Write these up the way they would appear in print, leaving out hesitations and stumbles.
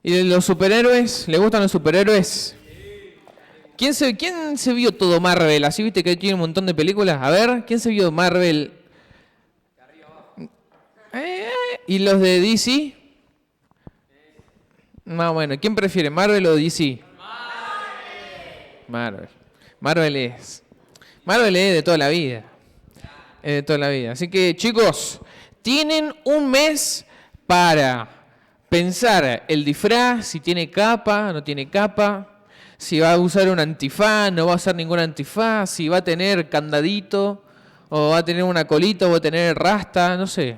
¿Y de los superhéroes? ¿Le gustan los superhéroes? ¿Quién se vio todo Marvel? Así viste que tiene un montón de películas. A ver, ¿quién se vio Marvel? ¿Y los de DC? No, bueno, ¿quién prefiere, Marvel o DC? Marvel. Marvel es de toda la vida. Es de toda la vida. Así que, chicos, tienen un mes para pensar el disfraz, si tiene capa, no tiene capa, si va a usar un antifaz, no va a usar ningún antifaz, si va a tener candadito, o va a tener una colita, o va a tener rasta, no sé.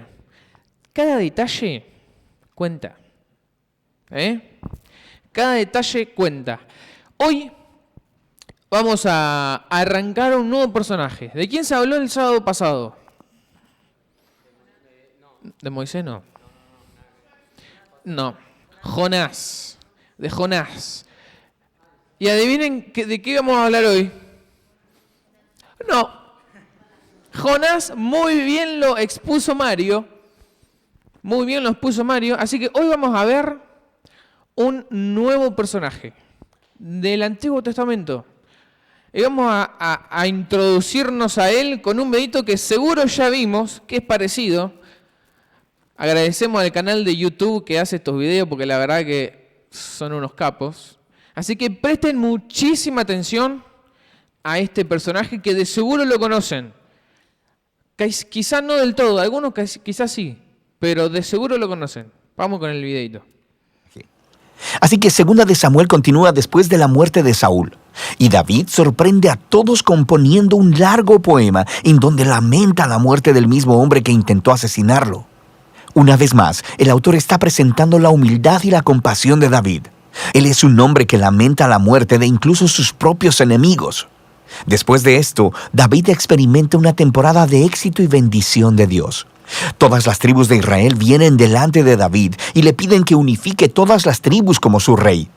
Cada detalle cuenta. Cada detalle cuenta. Hoy vamos a arrancar un nuevo personaje. ¿De quién se habló el sábado pasado? ¿De Moisés no? No. Jonás. De Jonás. ¿Y adivinen de qué vamos a hablar hoy? No. Jonás muy bien lo expuso Mario. Muy bien lo expuso Mario. Así que hoy vamos a ver un nuevo personaje del Antiguo Testamento. Y vamos a introducirnos a él con un videito que seguro ya vimos, que es parecido. Agradecemos al canal de YouTube que hace estos videos porque la verdad que son unos capos. Así que presten muchísima atención a este personaje que de seguro lo conocen. Quizás no del todo, algunos quizás sí, pero de seguro lo conocen. Vamos con el videito. Así que 2 de Samuel continúa después de la muerte de Saúl. Y David sorprende a todos componiendo un largo poema en donde lamenta la muerte del mismo hombre que intentó asesinarlo. Una vez más, el autor está presentando la humildad y la compasión de David. Él es un hombre que lamenta la muerte de incluso sus propios enemigos. Después de esto, David experimenta una temporada de éxito y bendición de Dios. Todas las tribus de Israel vienen delante de David y le piden que unifique todas las tribus como su rey.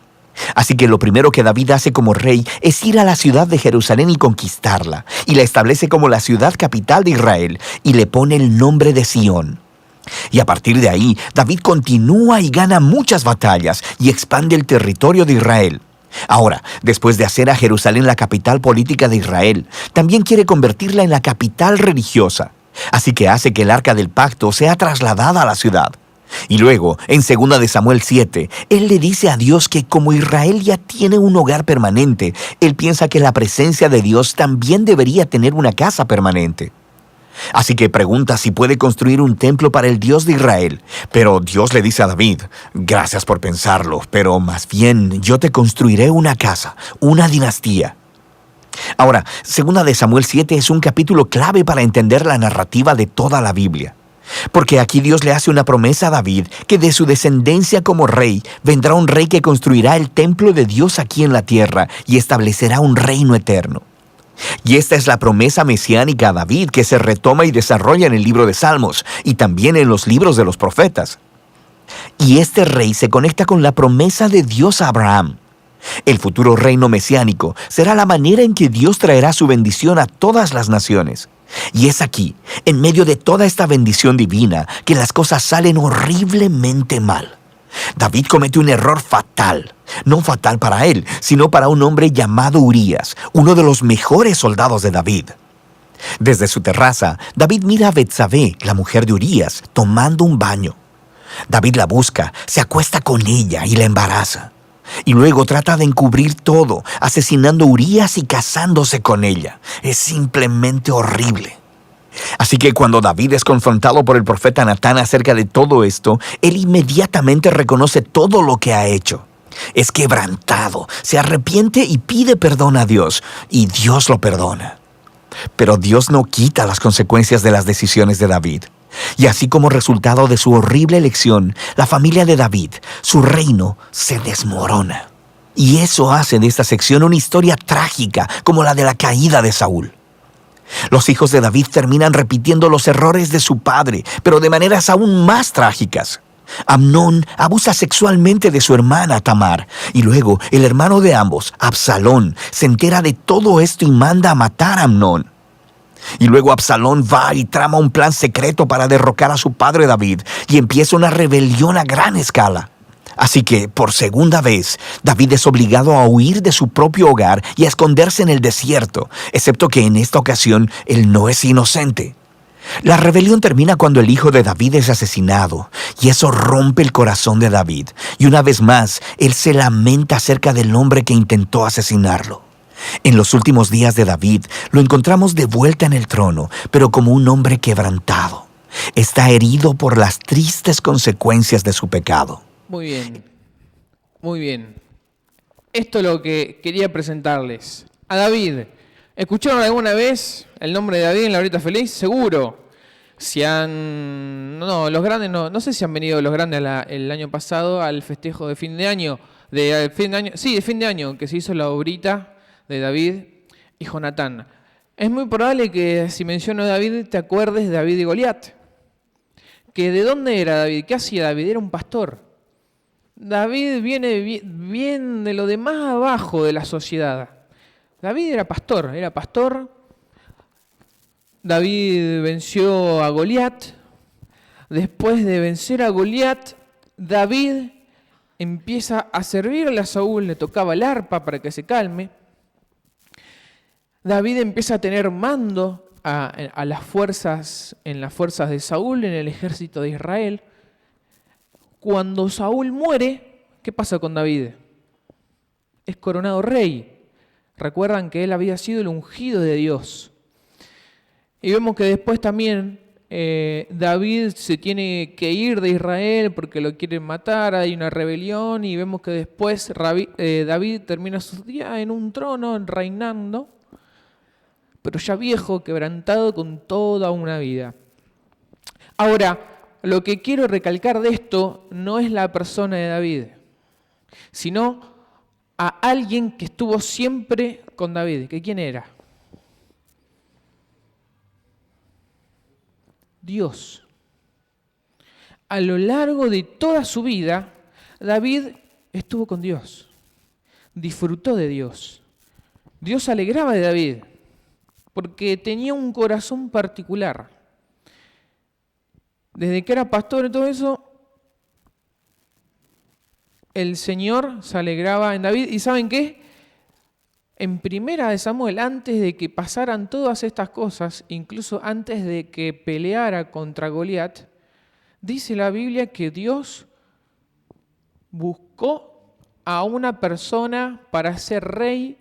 Así que lo primero que David hace como rey es ir a la ciudad de Jerusalén y conquistarla, y la establece como la ciudad capital de Israel, y le pone el nombre de Sión. Y a partir de ahí, David continúa y gana muchas batallas y expande el territorio de Israel. Ahora, después de hacer a Jerusalén la capital política de Israel, también quiere convertirla en la capital religiosa. Así que hace que el arca del pacto sea trasladada a la ciudad. Y luego, en 2 de Samuel 7, él le dice a Dios que como Israel ya tiene un hogar permanente, él piensa que la presencia de Dios también debería tener una casa permanente. Así que pregunta si puede construir un templo para el Dios de Israel. Pero Dios le dice a David, gracias por pensarlo, pero más bien yo te construiré una casa, una dinastía. Ahora, 2 de Samuel 7 es un capítulo clave para entender la narrativa de toda la Biblia. Porque aquí Dios le hace una promesa a David que de su descendencia como rey vendrá un rey que construirá el templo de Dios aquí en la tierra y establecerá un reino eterno. Y esta es la promesa mesiánica a David que se retoma y desarrolla en el libro de Salmos y también en los libros de los profetas. Y este rey se conecta con la promesa de Dios a Abraham. El futuro reino mesiánico será la manera en que Dios traerá su bendición a todas las naciones. Y es aquí, en medio de toda esta bendición divina, que las cosas salen horriblemente mal. David comete un error fatal. No fatal para él, sino para un hombre llamado Urías, uno de los mejores soldados de David. Desde su terraza, David mira a Betsabé, la mujer de Urías, tomando un baño. David la busca, se acuesta con ella y la embaraza. Y luego trata de encubrir todo, asesinando a Urías y casándose con ella. Es simplemente horrible. Así que cuando David es confrontado por el profeta Natán acerca de todo esto, él inmediatamente reconoce todo lo que ha hecho. Es quebrantado, se arrepiente y pide perdón a Dios, y Dios lo perdona. Pero Dios no quita las consecuencias de las decisiones de David. Y así como resultado de su horrible elección, la familia de David, su reino, se desmorona. Y eso hace de esta sección una historia trágica como la de la caída de Saúl. Los hijos de David terminan repitiendo los errores de su padre, pero de maneras aún más trágicas. Amnón abusa sexualmente de su hermana Tamar, y luego el hermano de ambos, Absalón, se entera de todo esto y manda a matar a Amnón. Y luego Absalón va y trama un plan secreto para derrocar a su padre David, y empieza una rebelión a gran escala. Así que, por segunda vez, David es obligado a huir de su propio hogar y a esconderse en el desierto, excepto que en esta ocasión él no es inocente. La rebelión termina cuando el hijo de David es asesinado, y eso rompe el corazón de David, y una vez más, él se lamenta acerca del hombre que intentó asesinarlo. En los últimos días de David, lo encontramos de vuelta en el trono, pero como un hombre quebrantado. Está herido por las tristes consecuencias de su pecado. Muy bien, muy bien. Esto es lo que quería presentarles. A David. ¿Escucharon alguna vez el nombre de David en la horita feliz? Seguro. Los grandes no sé si han venido los grandes el año pasado al festejo de fin de año. De fin de año, que se hizo la obrita de David y Jonatán. Es muy probable que si menciono a David te acuerdes de David y Goliat. ¿Que de dónde era David? ¿Qué hacía David? Era un pastor. David viene bien de lo de más abajo de la sociedad. David era pastor. David venció a Goliat. Después de vencer a Goliat, David empieza a servirle a Saúl, le tocaba el arpa para que se calme. David empieza a tener mando en las fuerzas de Saúl, en el ejército de Israel. Cuando Saúl muere, ¿qué pasa con David? Es coronado rey. Recuerdan que él había sido el ungido de Dios. Y vemos que después también David se tiene que ir de Israel porque lo quieren matar, hay una rebelión, y vemos que después David termina sus días en un trono, reinando, pero ya viejo, quebrantado con toda una vida. Ahora, lo que quiero recalcar de esto no es la persona de David, sino a alguien que estuvo siempre con David. ¿Que quién era? Dios. A lo largo de toda su vida, David estuvo con Dios. Disfrutó de Dios. Dios se alegraba de David, porque tenía un corazón particular. Desde que era pastor y todo eso, el Señor se alegraba en David. ¿Y saben qué? En Primera de Samuel, antes de que pasaran todas estas cosas, incluso antes de que peleara contra Goliat, dice la Biblia que Dios buscó a una persona para ser rey,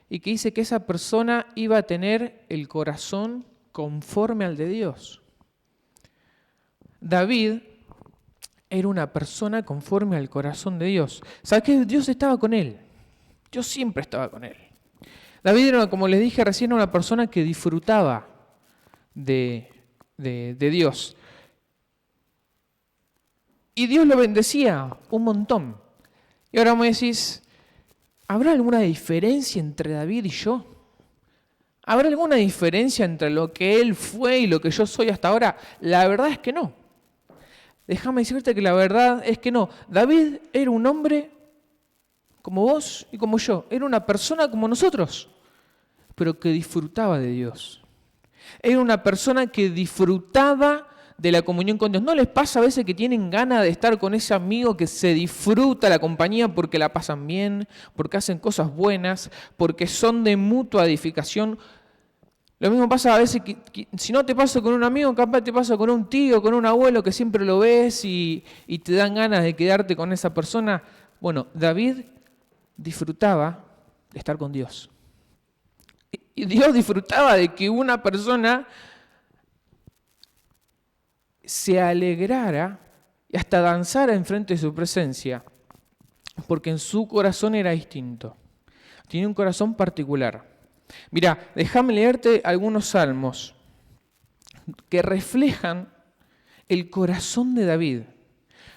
y que dice que esa persona iba a tener el corazón conforme al de Dios. David era una persona conforme al corazón de Dios. ¿Sabes qué? Dios estaba con él. Dios siempre estaba con él. David era, como les dije recién, una persona que disfrutaba de Dios. Y Dios lo bendecía un montón. Y ahora me decís, ¿habrá alguna diferencia entre David y yo? ¿Habrá alguna diferencia entre lo que él fue y lo que yo soy hasta ahora? La verdad es que no. Déjame decirte que la verdad es que no. David era un hombre como vos y como yo. Era una persona como nosotros, pero que disfrutaba de Dios. Era una persona que disfrutaba de la comunión con Dios. ¿No les pasa a veces que tienen ganas de estar con ese amigo que se disfruta la compañía porque la pasan bien, porque hacen cosas buenas, porque son de mutua edificación? Lo mismo pasa a veces que si no te pasa con un amigo, capaz te pasa con un tío, con un abuelo que siempre lo ves y te dan ganas de quedarte con esa persona. Bueno, David disfrutaba de estar con Dios. Y Dios disfrutaba de que una persona se alegrara y hasta danzara enfrente de su presencia, porque en su corazón era distinto. Tiene un corazón particular. Mira, déjame leerte algunos salmos que reflejan el corazón de David.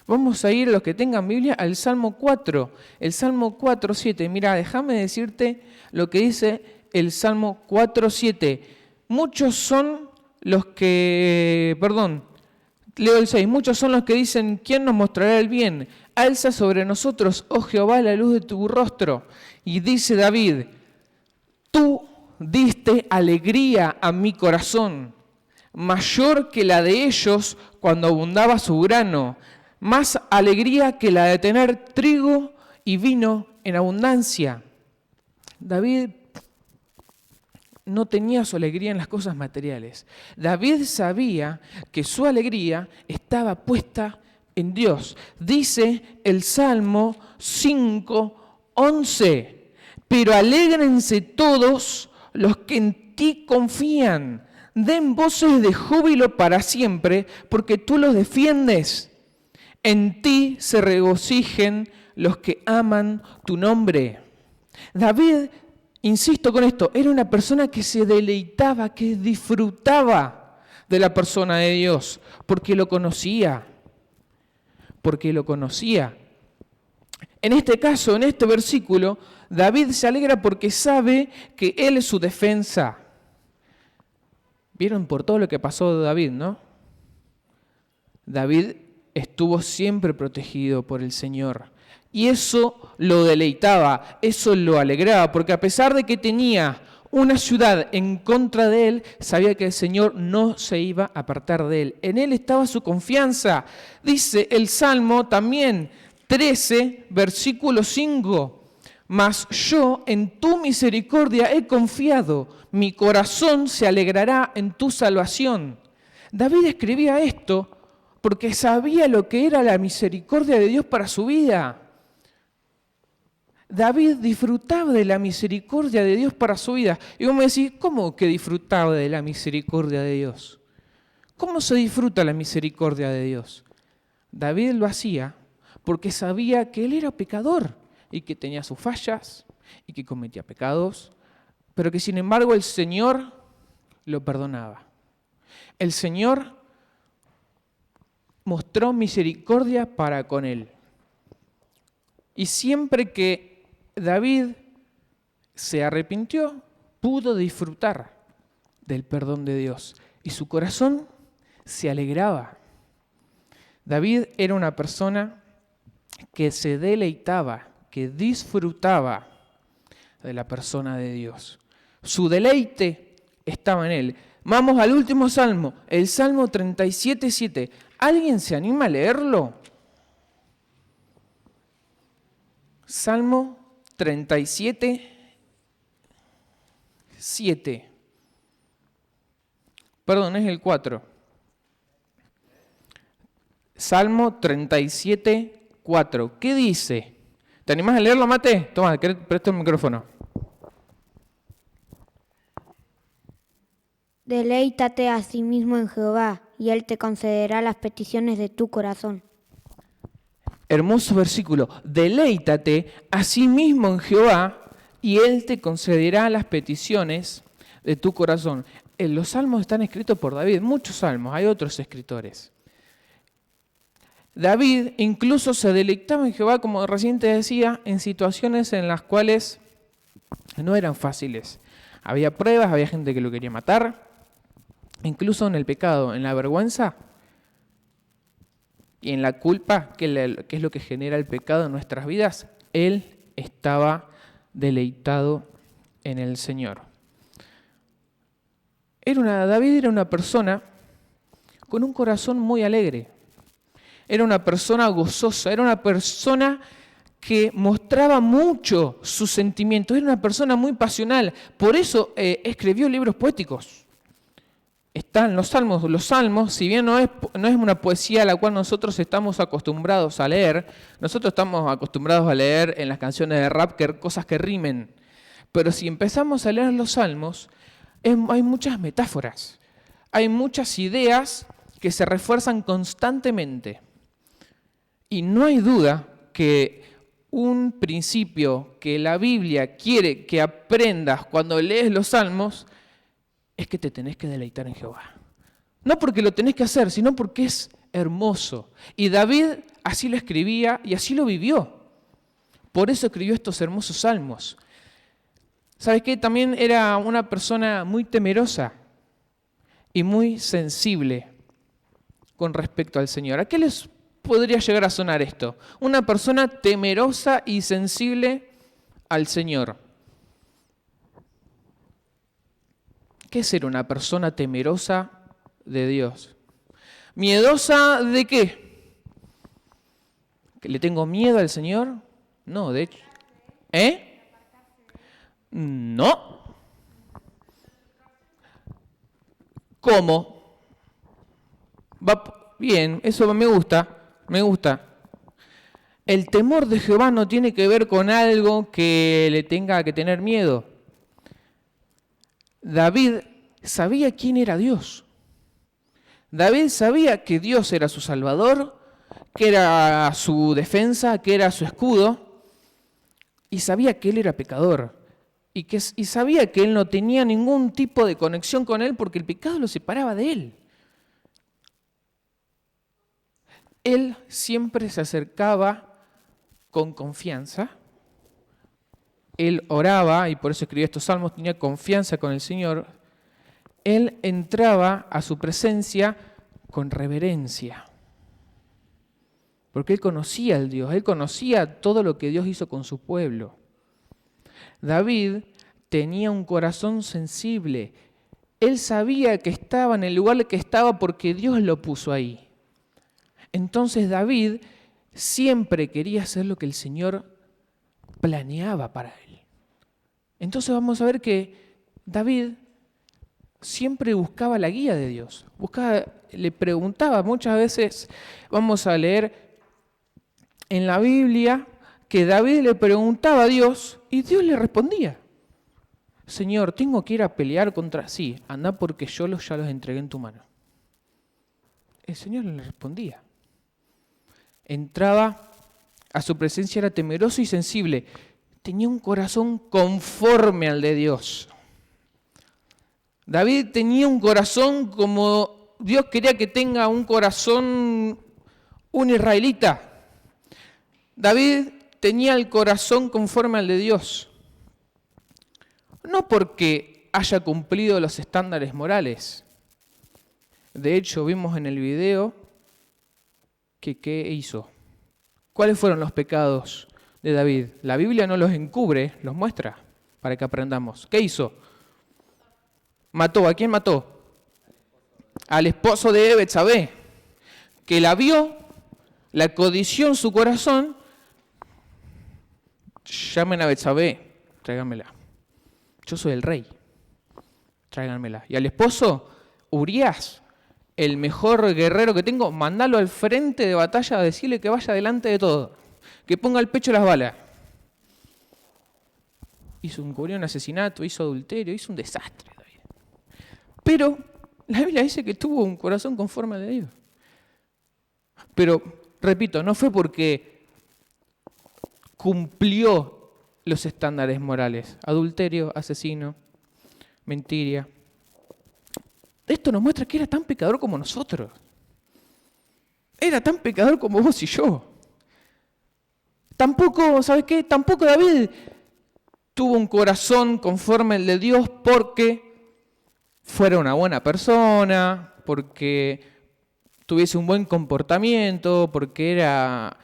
Vamos a ir, los que tengan Biblia, al Salmo 4. El Salmo 4:7. Mira, déjame decirte lo que dice el Salmo 4:7. Muchos son los que... Leo el 6. Muchos son los que dicen, ¿quién nos mostrará el bien? Alza sobre nosotros, oh Jehová, la luz de tu rostro. Y dice David, tú diste alegría a mi corazón, mayor que la de ellos cuando abundaba su grano. más alegría que la de tener trigo y vino en abundancia. David no tenía su alegría en las cosas materiales. David sabía que su alegría estaba puesta en Dios. Dice el Salmo 5:11, pero alégrense todos los que en ti confían, den voces de júbilo para siempre, porque tú los defiendes. En ti se regocijen los que aman tu nombre. David, insisto con esto, era una persona que se deleitaba, que disfrutaba de la persona de Dios, porque lo conocía. En este caso, en este versículo, David se alegra porque sabe que Él es su defensa. ¿Vieron por todo lo que pasó de David, no? David estuvo siempre protegido por el Señor. Y eso lo deleitaba, eso lo alegraba, porque a pesar de que tenía una ciudad en contra de él, sabía que el Señor no se iba a apartar de él. En él estaba su confianza. Dice el Salmo también 13, versículo 5. Mas yo en tu misericordia he confiado, mi corazón se alegrará en tu salvación. David escribía esto porque sabía lo que era la misericordia de Dios para su vida. David disfrutaba de la misericordia de Dios para su vida. Y vos me decís, ¿cómo que disfrutaba de la misericordia de Dios? ¿Cómo se disfruta la misericordia de Dios? David lo hacía porque sabía que él era pecador y que tenía sus fallas y que cometía pecados, pero que sin embargo el Señor lo perdonaba. El Señor mostró misericordia para con él. Y siempre que David se arrepintió, pudo disfrutar del perdón de Dios y su corazón se alegraba. David era una persona que se deleitaba, que disfrutaba de la persona de Dios. Su deleite estaba en él. Vamos al último salmo, el Salmo 37:7. ¿Alguien se anima a leerlo? Salmo 37:7. Perdón, es el 4. Salmo 37:4. ¿Qué dice? ¿Te animás a leerlo, Mate? Toma, presto el micrófono. Deleítate a sí mismo en Jehová, y Él te concederá las peticiones de tu corazón. Hermoso versículo. Deleítate a sí mismo en Jehová, y Él te concederá las peticiones de tu corazón. Los salmos están escritos por David, muchos salmos, hay otros escritores. David incluso se deleitaba en Jehová, como recién te decía, en situaciones en las cuales no eran fáciles. Había pruebas, había gente que lo quería matar, incluso en el pecado, en la vergüenza y en la culpa, que es lo que genera el pecado en nuestras vidas. Él estaba deleitado en el Señor. David era una persona con un corazón muy alegre. Era una persona gozosa, era una persona que mostraba mucho sus sentimientos, era una persona muy pasional. Por eso escribió libros poéticos. Están los salmos, si bien no es una poesía a la cual nosotros estamos acostumbrados a leer, nosotros estamos acostumbrados a leer en las canciones de rap cosas que rimen. Pero si empezamos a leer los salmos, hay muchas metáforas, hay muchas ideas que se refuerzan constantemente. Y no hay duda que un principio que la Biblia quiere que aprendas cuando lees los salmos es que te tenés que deleitar en Jehová. No porque lo tenés que hacer, sino porque es hermoso. Y David así lo escribía y así lo vivió. Por eso escribió estos hermosos salmos. ¿Sabes qué? También era una persona muy temerosa y muy sensible con respecto al Señor. ¿A qué les podría llegar a sonar esto? Una persona temerosa y sensible al Señor. ¿Qué es ser una persona temerosa de Dios? ¿Miedosa de qué? ¿Que le tengo miedo al Señor? No, de hecho. No. ¿Cómo? Bien, eso me gusta, me gusta. El temor de Jehová no tiene que ver con algo que le tenga que tener miedo. David sabía quién era Dios. David sabía que Dios era su Salvador, que era su defensa, que era su escudo, y sabía que él era pecador, y sabía que él no tenía ningún tipo de conexión con él porque el pecado lo separaba de él. Él siempre se acercaba con confianza. Él oraba, y por eso escribía estos salmos, tenía confianza con el Señor. Él entraba a su presencia con reverencia. Porque él conocía al Dios, él conocía todo lo que Dios hizo con su pueblo. David tenía un corazón sensible. Él sabía que estaba en el lugar que estaba porque Dios lo puso ahí. Entonces David siempre quería hacer lo que el Señor planeaba para él. Entonces vamos a ver que David siempre buscaba la guía de Dios. Le preguntaba muchas veces, vamos a leer en la Biblia, que David le preguntaba a Dios y Dios le respondía. Señor, tengo que ir a pelear contra... Sí, anda porque yo ya los entregué en tu mano. El Señor le respondía. Entraba a su presencia, era temeroso y sensible. Tenía un corazón conforme al de Dios. David tenía un corazón como Dios quería que tenga un corazón un israelita. David tenía el corazón conforme al de Dios. No porque haya cumplido los estándares morales. De hecho, vimos en el video que ¿qué hizo? ¿Cuáles fueron los pecados de David? La Biblia no los encubre, los muestra para que aprendamos. ¿Qué hizo? Mató. ¿A quién mató? Al esposo de Betsabé, que la vio, la codició en su corazón. Llamen a Betsabé, tráiganmela. Yo soy el rey, tráiganmela. Y al esposo, Urías, el mejor guerrero que tengo, mandalo al frente de batalla a decirle que vaya delante de todo, que ponga al pecho las balas. Encubrió un asesinato, hizo adulterio, hizo un desastre. Pero la Biblia dice que tuvo un corazón conforme al de Dios. Pero, repito, no fue porque cumplió los estándares morales. Adulterio, asesino, mentira. Esto nos muestra que era tan pecador como nosotros. Era tan pecador como vos y yo. Tampoco, ¿sabes qué? Tampoco David tuvo un corazón conforme al de Dios porque fuera una buena persona, porque tuviese un buen comportamiento, porque era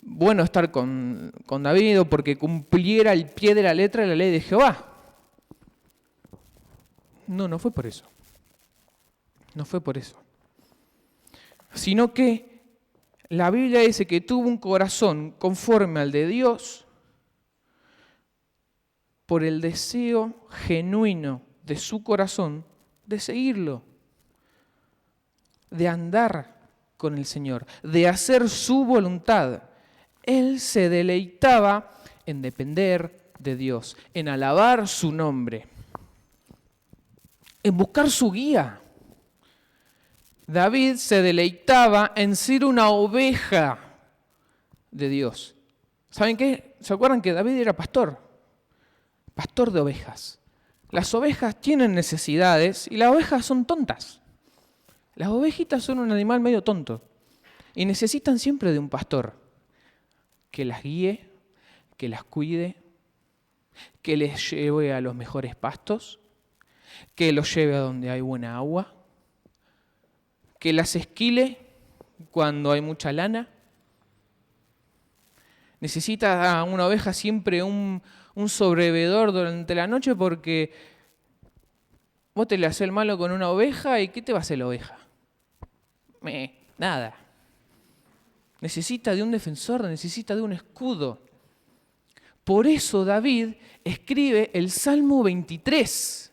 bueno estar con David, o porque cumpliera al pie de la letra la ley de Jehová. No fue por eso. No fue por eso. Sino que la Biblia dice que tuvo un corazón conforme al de Dios por el deseo genuino de su corazón de seguirlo, de andar con el Señor, de hacer su voluntad. Él se deleitaba en depender de Dios, en alabar su nombre, en buscar su guía. David se deleitaba en ser una oveja de Dios. ¿Saben qué? ¿Se acuerdan que David era pastor? Pastor de ovejas. Las ovejas tienen necesidades y las ovejas son tontas. Las ovejitas son un animal medio tonto y necesitan siempre de un pastor que las guíe, que las cuide, que les lleve a los mejores pastos, que los lleve a donde hay buena agua, que las esquile cuando hay mucha lana. Necesita a una oveja siempre un sobrevedor durante la noche porque vos te le haces el malo con una oveja y ¿qué te va a hacer la oveja? Nada. necesita de un defensor, necesita de un escudo. Por eso David escribe el Salmo 23.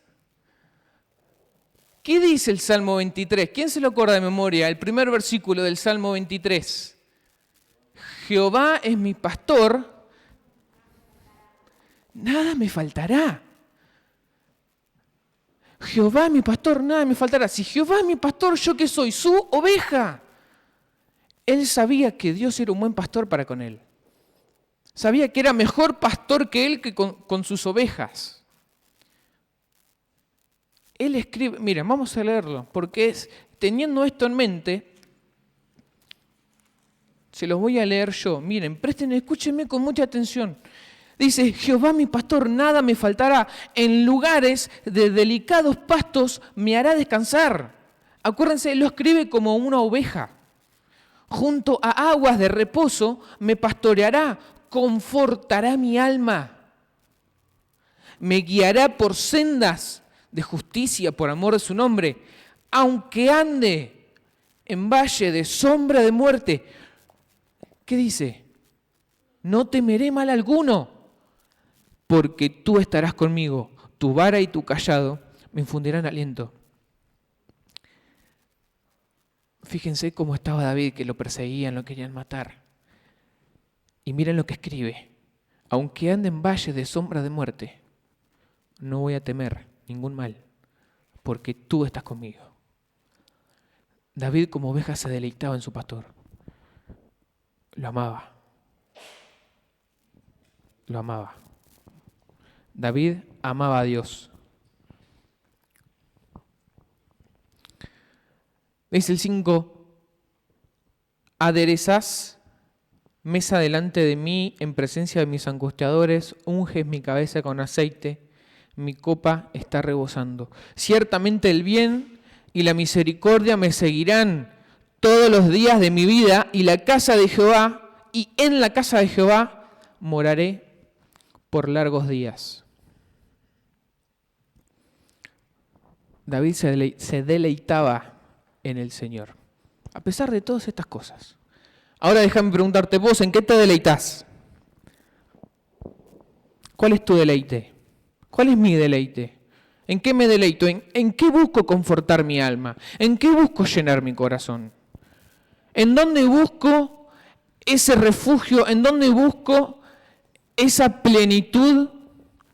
¿Qué dice el Salmo 23? ¿Quién se lo acuerda de memoria? El primer versículo del Salmo 23. Jehová es mi pastor, nada me faltará. Jehová es mi pastor, nada me faltará. Si Jehová es mi pastor, ¿yo qué soy? Su oveja. Él sabía que Dios era un buen pastor para con él. Sabía que era mejor pastor que él que con sus ovejas. Él escribe, miren, vamos a leerlo, porque teniendo esto en mente, se los voy a leer yo. Miren, escúchenme con mucha atención. Dice, Jehová mi pastor, nada me faltará. En lugares de delicados pastos me hará descansar. Acuérdense, él lo escribe como una oveja. Junto a aguas de reposo me pastoreará, confortará mi alma. Me guiará por sendas de justicia por amor de su nombre. Aunque ande en valle de sombra de muerte. ¿Qué dice? No temeré mal alguno, porque tú estarás conmigo. Tu vara y tu cayado me infundirán aliento. Fíjense cómo estaba David, que lo perseguían, lo querían matar. Y miren lo que escribe. Aunque ande en valle de sombra de muerte, no voy a temer ningún mal, porque tú estás conmigo. David como oveja se deleitaba en su pastor. Lo amaba. Lo amaba. David amaba a Dios. Dice el 5, aderezás mesa delante de mí en presencia de mis angustiadores, unges mi cabeza con aceite, mi copa está rebosando. Ciertamente el bien y la misericordia me seguirán todos los días de mi vida, y en la casa de Jehová moraré por largos días. David se deleitaba en el Señor, a pesar de todas estas cosas. Ahora déjame preguntarte vos, ¿en qué te deleitas? ¿Cuál es tu deleite? ¿Cuál es mi deleite? ¿En qué me deleito? ¿En qué busco confortar mi alma? ¿En qué busco llenar mi corazón? ¿En dónde busco ese refugio? ¿En dónde busco esa plenitud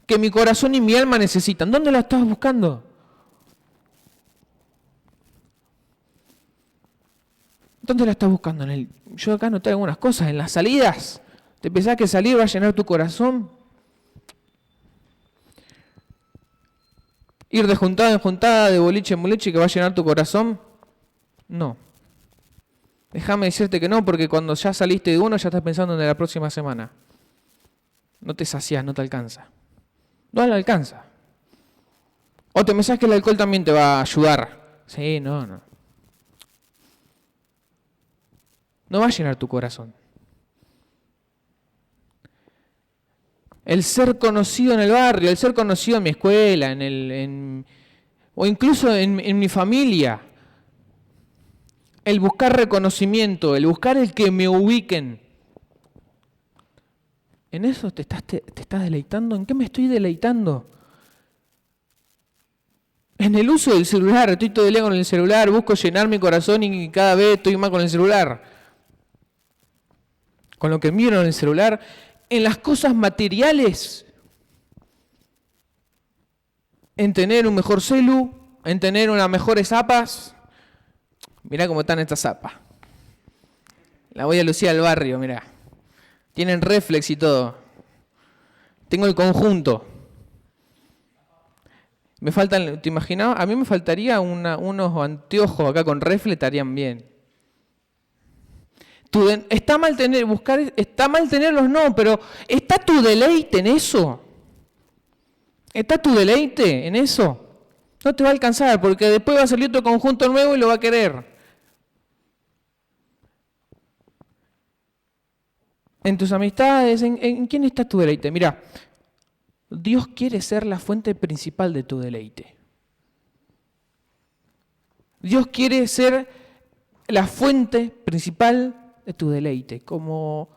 que mi corazón y mi alma necesitan? ¿Dónde la estás buscando? ¿Dónde la estás buscando? Yo acá noté algunas cosas. ¿En las salidas? ¿Te pensás que salir va a llenar tu corazón? ¿Ir de juntada en juntada, de boliche en boliche, que va a llenar tu corazón? No. Déjame decirte que no, porque cuando ya saliste de uno, ya estás pensando en la próxima semana. No te saciás, no te alcanza. No le alcanza. O te pensás que el alcohol también te va a ayudar. Sí, no. No va a llenar tu corazón. El ser conocido en el barrio, el ser conocido en mi escuela, o incluso en mi familia. El buscar reconocimiento, el buscar el que me ubiquen. ¿En eso te estás deleitando? ¿En qué me estoy deleitando? En el uso del celular. Estoy todo el día con el celular, busco llenar mi corazón y cada vez estoy más con el celular. Con lo que miro en el celular. En las cosas materiales. En tener un mejor celu, en tener unas mejores zapas. Mirá cómo están estas zapas. La voy a lucir al barrio, mirá. Tienen reflex y todo. Tengo el conjunto. Me faltan, ¿te imaginabas? A mí me faltaría unos anteojos acá con reflex, estarían bien. Está mal tenerlos, no, pero ¿está tu deleite en eso? ¿Está tu deleite en eso? No te va a alcanzar, porque después va a salir otro conjunto nuevo y lo va a querer. En tus amistades, ¿en quién está tu deleite? Mira, Dios quiere ser la fuente principal de tu deleite. Dios quiere ser la fuente principal de tu deleite, como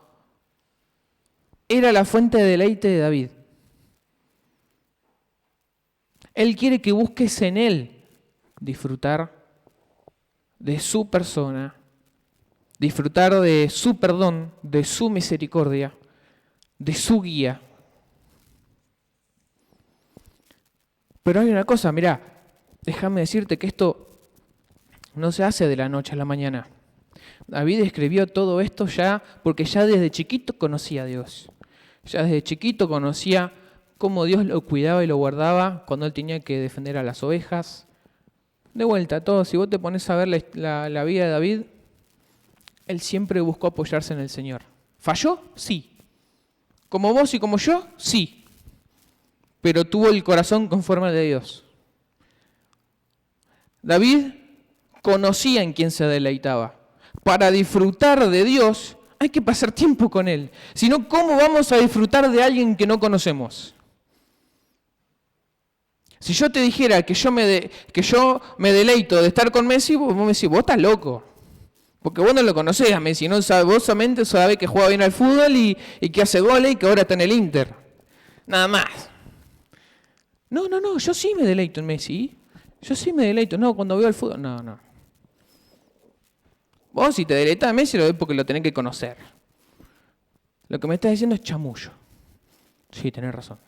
era la fuente de deleite de David. Él quiere que busques en Él disfrutar de su persona, disfrutar de su perdón, de su misericordia, de su guía. Pero hay una cosa, mirá, déjame decirte que esto no se hace de la noche a la mañana. David escribió todo esto ya porque ya desde chiquito conocía a Dios. Ya desde chiquito conocía cómo Dios lo cuidaba y lo guardaba cuando él tenía que defender a las ovejas. De vuelta, todo, si vos te pones a ver la vida de David, él siempre buscó apoyarse en el Señor. ¿Falló? Sí. ¿Como vos y como yo? Sí. Pero tuvo el corazón conforme al de Dios. David conocía en quién se deleitaba. Para disfrutar de Dios hay que pasar tiempo con Él. Si no, ¿cómo vamos a disfrutar de alguien que no conocemos? Si yo te dijera que yo me deleito de estar con Messi, vos me decís, vos estás loco. Porque vos no lo conocés a Messi, ¿no? Vos solamente sabés que juega bien al fútbol y que hace goles y que ahora está en el Inter. Nada más. No, yo sí me deleito en Messi. Yo sí me deleito. No, cuando veo el fútbol, no. Vos si te deleitas en Messi lo ves porque lo tenés que conocer. Lo que me estás diciendo es chamullo. Sí, tenés razón.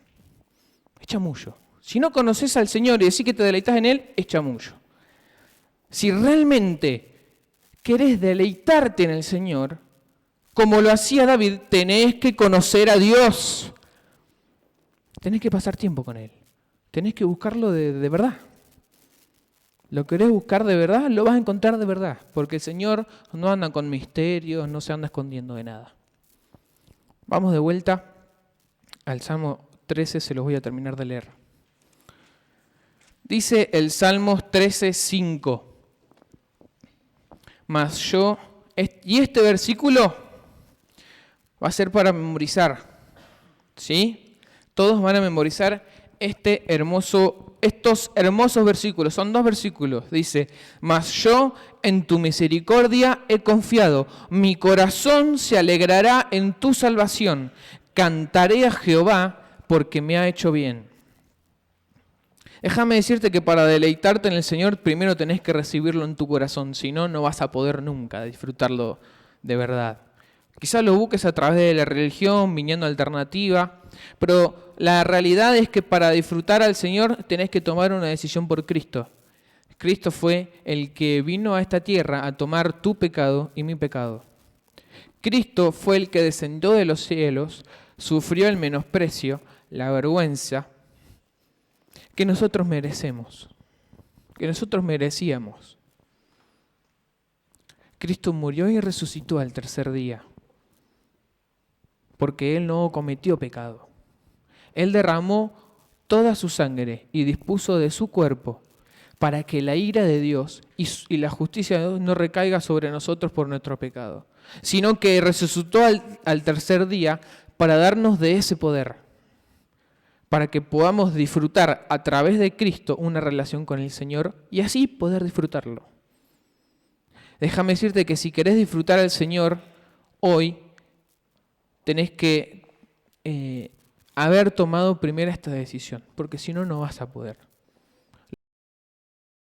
Es chamullo. Si no conoces al Señor y decís que te deleitas en Él, es chamullo. Si realmente querés deleitarte en el Señor, como lo hacía David, tenés que conocer a Dios. Tenés que pasar tiempo con Él. Tenés que buscarlo de verdad. Lo querés buscar de verdad, lo vas a encontrar de verdad. Porque el Señor no anda con misterios, no se anda escondiendo de nada. Vamos de vuelta al Salmo 13, se los voy a terminar de leer. Dice el Salmos 13:5. Mas yo, y este versículo va a ser para memorizar, ¿sí? Todos van a memorizar estos hermosos versículos. Son 2 versículos. Dice, mas yo en tu misericordia he confiado. Mi corazón se alegrará en tu salvación. Cantaré a Jehová porque me ha hecho bien. Déjame decirte que para deleitarte en el Señor, primero tenés que recibirlo en tu corazón. Si no, no vas a poder nunca disfrutarlo de verdad. Quizás lo busques a través de la religión, viniendo alternativa, pero la realidad es que para disfrutar al Señor tenés que tomar una decisión por Cristo. Cristo fue el que vino a esta tierra a tomar tu pecado y mi pecado. Cristo fue el que descendió de los cielos, sufrió el menosprecio, la vergüenza que nosotros merecemos, que nosotros merecíamos. Cristo murió y resucitó al tercer día, porque Él no cometió pecado. Él derramó toda su sangre y dispuso de su cuerpo para que la ira de Dios y la justicia de Dios no recaiga sobre nosotros por nuestro pecado, sino que resucitó al tercer día para darnos de ese poder, para que podamos disfrutar a través de Cristo una relación con el Señor y así poder disfrutarlo. Déjame decirte que si querés disfrutar al Señor hoy, tenés que haber tomado primero esta decisión, porque si no, no vas a poder.